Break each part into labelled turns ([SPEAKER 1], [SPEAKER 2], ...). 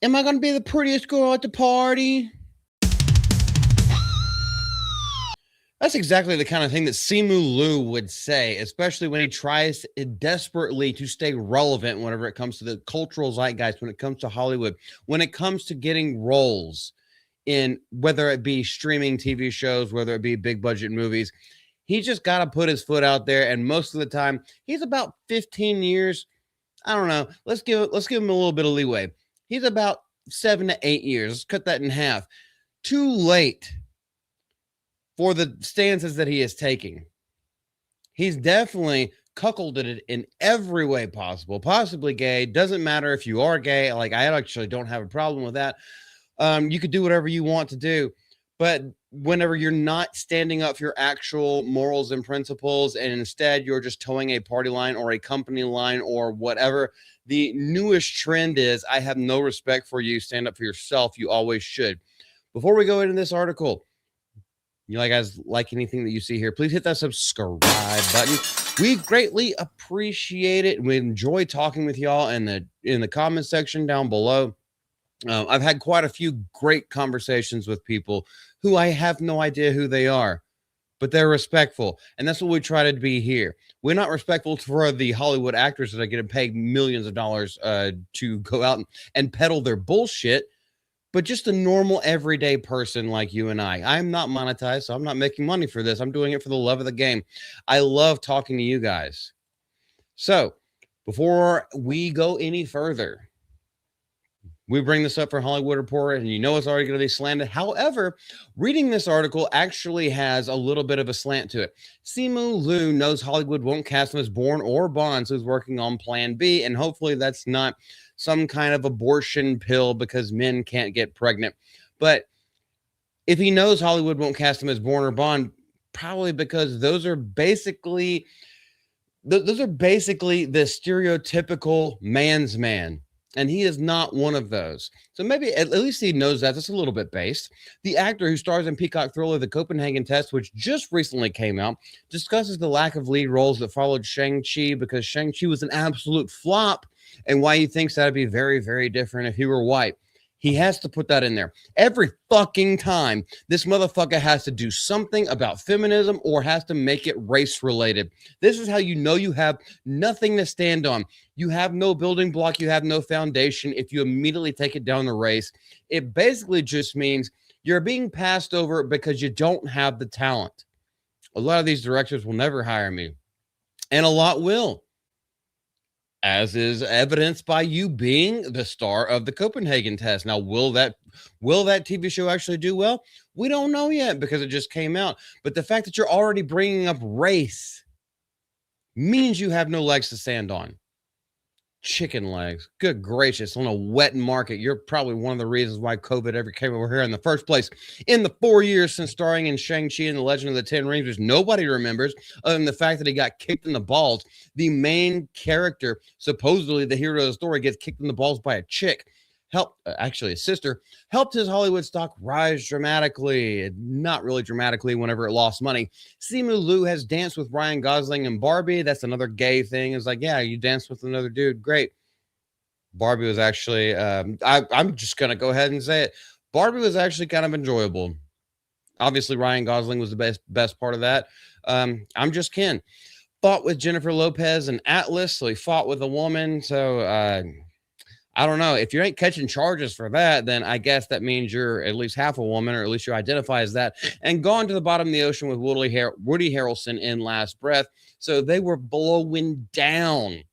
[SPEAKER 1] Am I going to be the prettiest girl at the party? That's exactly the kind of thing that Simu Liu would say, especially when he tries desperately to stay relevant whenever it comes to the cultural zeitgeist, when it comes to Hollywood, when it comes to getting roles in whether it be streaming TV shows, whether it be big budget movies. He just got to put his foot out there. And most of the time, he's about 15 years. I don't know. Let's give him a little bit of leeway. He's about 7 to 8 years. Let's cut that in half. Too late for the stances that he is taking. He's definitely cuckolded it in every way possible, possibly gay. Doesn't matter if you are gay. Like, I actually don't have a problem with that. You could do whatever you want to do, but whenever you're not standing up for your actual morals and principles, and instead you're just towing a party line or a company line or whatever, the newest trend is, I have no respect for you. Stand up for yourself. You always should. Before we go into this article, you guys like anything that you see here, please hit that subscribe button. We greatly appreciate it. We enjoy talking with y'all in the comment section down below. I've had quite a few great conversations with people who I have no idea who they are, but they're respectful. And that's what we try to be here. We're not respectful for the Hollywood actors that are getting paid millions of dollars to go out and peddle their bullshit, but just a normal everyday person like you and I. I'm not monetized, so I'm not making money for this. I'm doing it for the love of the game. I love talking to you guys. So before we go any further, we bring this up for Hollywood Reporter, and you know it's already going to be slanted. However, reading this article actually has a little bit of a slant to it. Simu Liu knows Hollywood won't cast him as Bourne or Bond, so he's working on Plan B, and hopefully that's not some kind of abortion pill because men can't get pregnant. But if he knows Hollywood won't cast him as Bourne or Bond, probably because those are basically the stereotypical man's man. And he is not one of those. So maybe at least he knows that. That's a little bit based. The actor who stars in Peacock thriller The Copenhagen Test, which just recently came out, discusses the lack of lead roles that followed Shang-Chi because Shang-Chi was an absolute flop, and why he thinks that'd be very, very different if he were white. He has to put that in there. Every fucking time, this motherfucker has to do something about feminism or has to make it race related. This is how you know you have nothing to stand on. You have no building block. You have no foundation. If you immediately take it down the race, it basically just means you're being passed over because you don't have the talent. A lot of these directors will never hire me, and a lot will, as is evidenced by you being the star of the Copenhagen Test. Now, will that TV show actually do well? We don't know yet because it just came out. But the fact that you're already bringing up race means you have no legs to stand on. Chicken legs. Good gracious. On a wet market, you're probably one of the reasons why COVID ever came over here in the first place. In the 4 years since starring in Shang-Chi and the Legend of the Ten Rings, which nobody remembers, other than the fact that he got kicked in the balls, the main character, supposedly the hero of the story, gets kicked in the balls by a chick. Actually, his sister, helped his Hollywood stock rise dramatically. Not really dramatically whenever it lost money. Simu Liu has danced with Ryan Gosling and Barbie. That's another gay thing. It's like, yeah, you danced with another dude. Great. Barbie was actually, I'm just going to go ahead and say it. Barbie was actually kind of enjoyable. Obviously, Ryan Gosling was the best part of that. I'm just Ken. Fought with Jennifer Lopez and Atlas, so he fought with a woman. So, I don't know. If you ain't catching charges for that, then I guess that means you're at least half a woman, or at least you identify as that, and gone to the bottom of the ocean with Woody Harrelson in Last Breath. So they were blowing down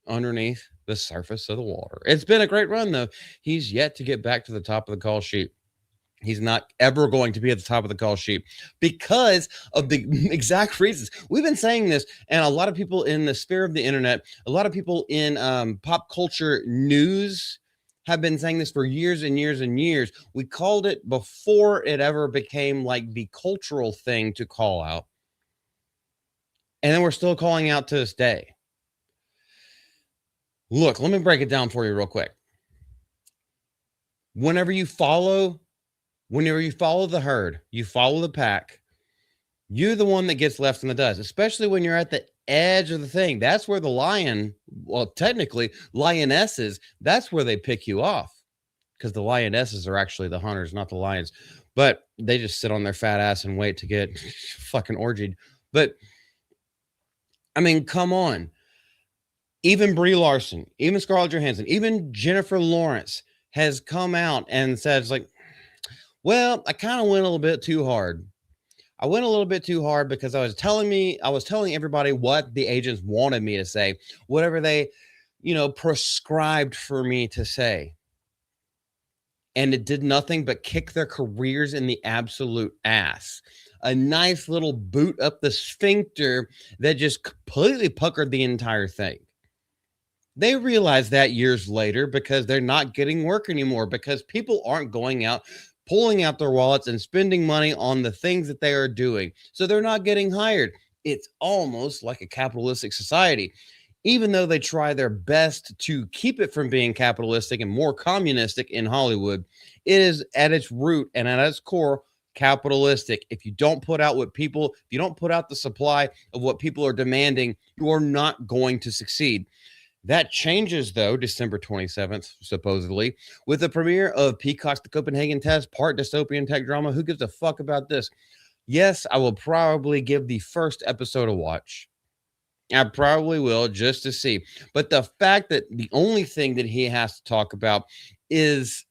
[SPEAKER 1] underneath the surface of the water. It's been a great run, though. He's yet to get back to the top of the call sheet. He's not ever going to be at the top of the call sheet because of the exact reasons. We've been saying this, and a lot of people in the sphere of the internet, a lot of people in pop culture news have been saying this for years and years and years. We called it before it ever became like the cultural thing to call out. And then we're still calling out to this day. Look, let me break it down for you real quick. Whenever you follow the herd, you follow the pack, you're the one that gets left in the dust, especially when you're at the edge of the thing. That's where the lion, well, technically, lionesses, that's where they pick you off, because the lionesses are actually the hunters, not the lions. But they just sit on their fat ass and wait to get fucking orgied. But I mean, come on. Even Brie Larson, even Scarlett Johansson, even Jennifer Lawrence has come out and said, it's like, well, I kind of went a little bit too hard. I went a little bit too hard because I was telling everybody what the agents wanted me to say, whatever they, prescribed for me to say. And it did nothing but kick their careers in the absolute ass. A nice little boot up the sphincter that just completely puckered the entire thing. They realize that years later because they're not getting work anymore, because people aren't going out, pulling out their wallets and spending money on the things that they are doing. So they're not getting hired. It's almost like a capitalistic society. Even though they try their best to keep it from being capitalistic and more communistic in Hollywood, it is at its root and at its core capitalistic. If you don't put out if you don't put out the supply of what people are demanding, you are not going to succeed. That changes, though, December 27th, supposedly, with the premiere of Peacock's The Copenhagen Test, part dystopian tech drama. Who gives a fuck about this? Yes, I will probably give the first episode a watch. I probably will, just to see. But the fact that the only thing that he has to talk about is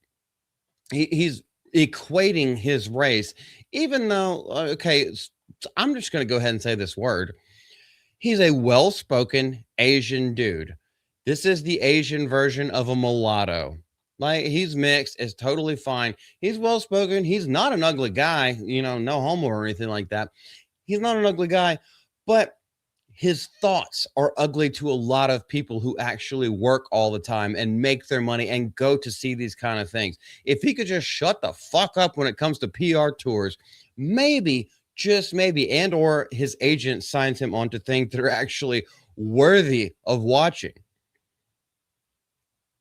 [SPEAKER 1] he's equating his race, even though, okay, I'm just going to go ahead and say this word. He's a well-spoken Asian dude. This is the Asian version of a mulatto. Like, he's mixed. It's totally fine. He's well-spoken. He's not an ugly guy, no homo or anything like that. He's not an ugly guy, but his thoughts are ugly to a lot of people who actually work all the time and make their money and go to see these kind of things. If he could just shut the fuck up when it comes to PR tours, maybe, just maybe, and or his agent signs him onto things that are actually worthy of watching,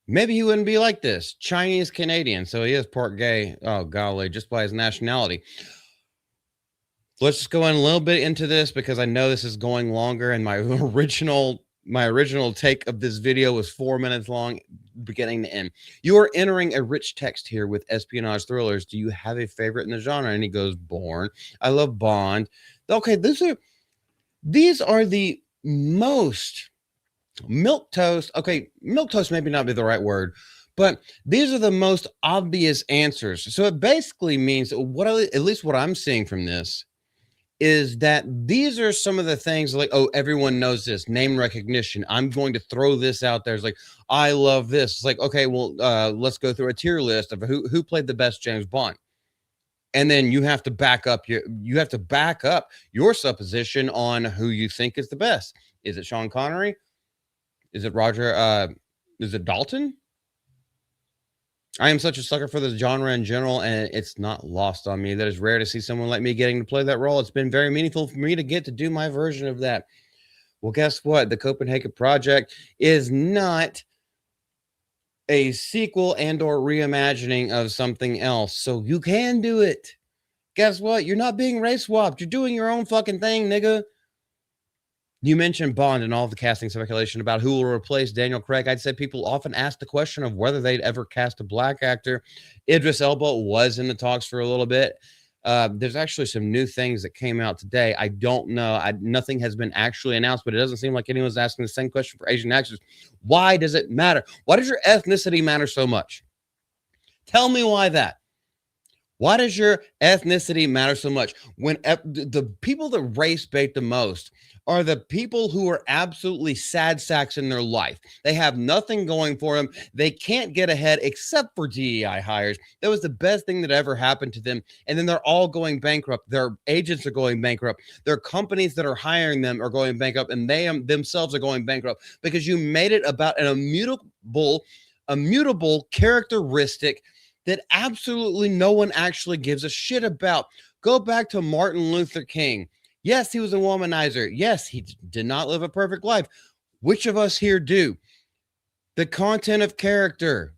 [SPEAKER 1] maybe he wouldn't be like this. Chinese Canadian, so he is part gay. Oh golly, just by his nationality. Let's just go in a little bit into this because I know this is going longer, and my original take of this video was 4 minutes long, beginning to end. You are entering a rich text here with espionage thrillers. Do you have a favorite in the genre? And he goes, Bourne. I love Bond. Okay, these are the most milk toast. Okay, milk toast maybe not be the right word, but these are the most obvious answers. So it basically means at least what I'm seeing from this is that these are some of the things like, oh, everyone knows this, name recognition. I'm going to throw this out there. It's like, I love this. It's like, okay, well, let's go through a tier list of who played the best James Bond. And then you have to back up your supposition on who you think is the best. Is it Sean Connery? Is it Roger? Is it Dalton? I am such a sucker for this genre in general, and it's not lost on me that it's rare to see someone like me getting to play that role. It's been very meaningful for me to get to do my version of that. Well, guess what? The Copenhagen Project is not a sequel and or reimagining of something else, so you can do it. Guess what? You're not being race swapped. You're doing your own fucking thing, nigga. You mentioned Bond and all the casting speculation about who will replace Daniel Craig. I'd say people often ask the question of whether they'd ever cast a black actor. Idris Elba was in the talks for a little bit. There's actually some new things that came out today. I don't know. Nothing has been actually announced, but it doesn't seem like anyone's asking the same question for Asian actors. Why does it matter? Why does your ethnicity matter so much? Tell me why that. Why does your ethnicity matter so much? When the people that race bait the most are the people who are absolutely sad sacks in their life. They have nothing going for them. They can't get ahead except for DEI hires. That was the best thing that ever happened to them. And then they're all going bankrupt. Their agents are going bankrupt. Their companies that are hiring them are going bankrupt, and they themselves are going bankrupt because you made it about an immutable characteristic that absolutely no one actually gives a shit about. Go back to Martin Luther King. Yes, he was a womanizer. Yes, he did not live a perfect life. Which of us here do? The content of character.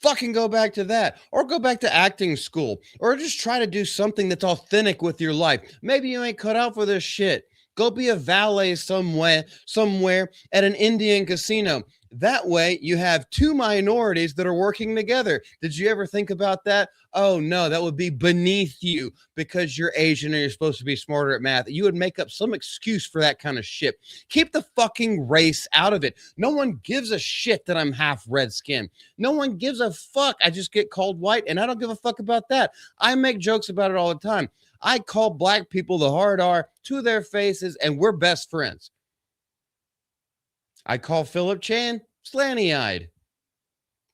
[SPEAKER 1] Fucking go back to that, or go back to acting school, or just try to do something that's authentic with your life. Maybe you ain't cut out for this shit. Go be a valet somewhere at an Indian casino. That way, you have two minorities that are working together. Did you ever think about that? Oh, no, that would be beneath you because you're Asian and you're supposed to be smarter at math. You would make up some excuse for that kind of shit. Keep the fucking race out of it. No one gives a shit that I'm half red skin. No one gives a fuck. I just get called white and I don't give a fuck about that. I make jokes about it all the time. I call black people the hard R to their faces and we're best friends. I call Philip Chan slanty-eyed.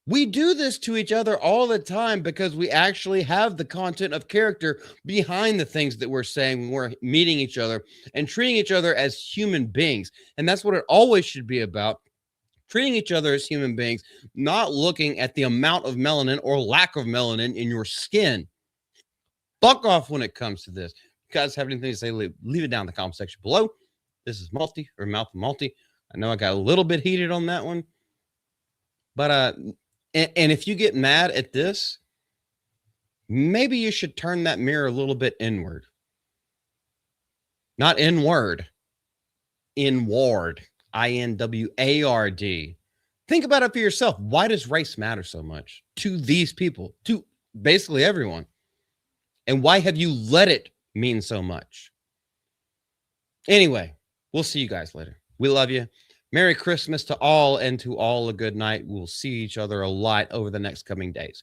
[SPEAKER 1] We do this to each other all the time because we actually have the content of character behind the things that we're saying when we're meeting each other and treating each other as human beings. And that's what it always should be about. Treating each other as human beings, not looking at the amount of melanin or lack of melanin in your skin. Fuck off when it comes to this. If you guys have anything to say, leave it down in the comment section below. This is Mouth of Multi. I know I got a little bit heated on that one. But and if you get mad at this, maybe you should turn that mirror a little bit inward. Not inward. Inward. INWARD. Think about it for yourself. Why does race matter so much to these people, to basically everyone? And why have you let it mean so much? Anyway, we'll see you guys later. We love you. Merry Christmas to all, and to all a good night. We'll see each other a lot over the next coming days.